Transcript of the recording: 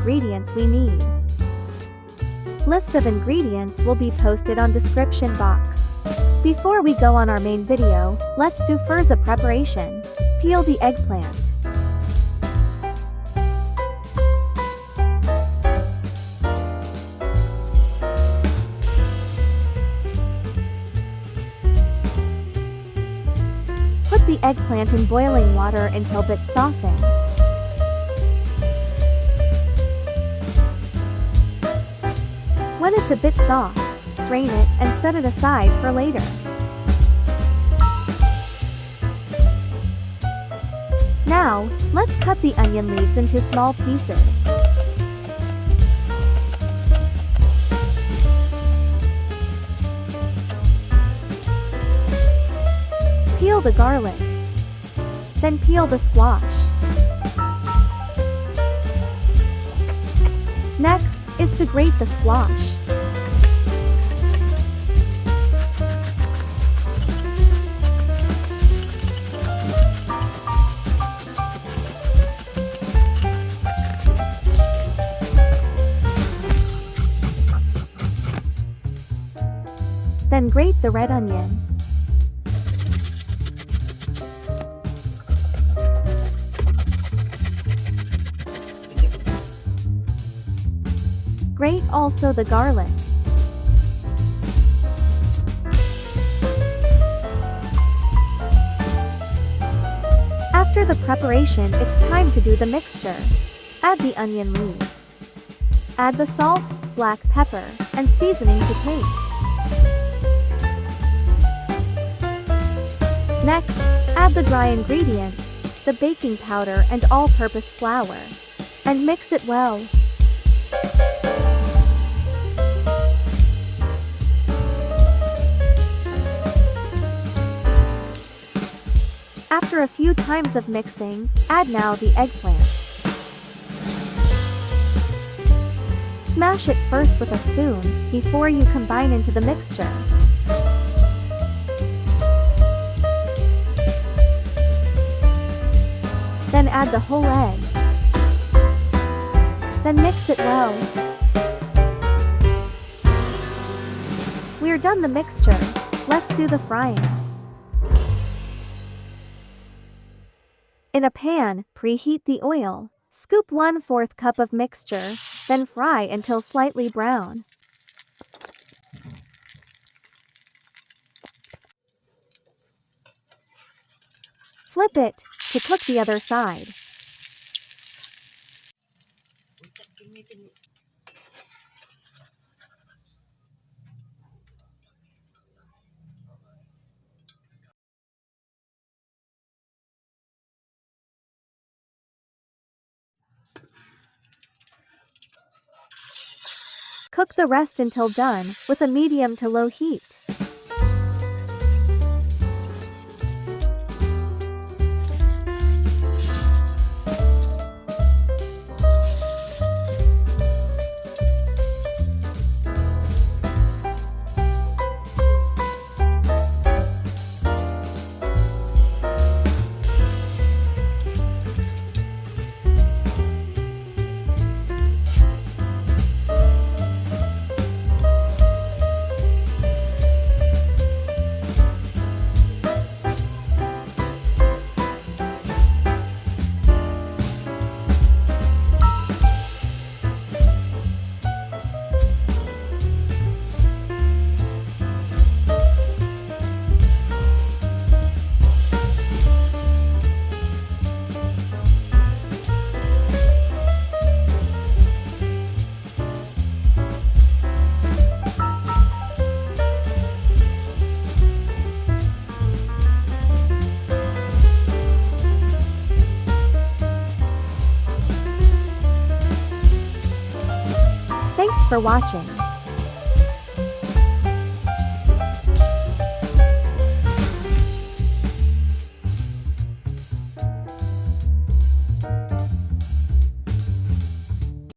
ingredients we need. List of ingredients will be posted on description box. Before we go on our main video, let's do first a preparation. Peel the eggplant. Put the eggplant in boiling water until bits soften. When it's a bit soft, strain it and set it aside for later. Now, let's cut the onion leaves into small pieces. Peel the garlic. Then peel the squash. Next is to grate the squash. Then grate the red onion. Grate also the garlic. After the preparation, it's time to do the mixture. Add the onion leaves. Add the salt, black pepper, and seasoning to taste. Next, add the dry ingredients, the baking powder and all-purpose flour, and mix it well. After a few times of mixing, add now the eggplant. Smash it first with a spoon, before you combine into the mixture. Then add the whole egg. Then mix it well. We're done the mixture. Let's do the frying. In a pan, preheat the oil. Scoop 1/4 cup of mixture, then fry until slightly brown. Flip it to cook the other side. Cook the rest until done, with a medium to low heat. Thanks for watching.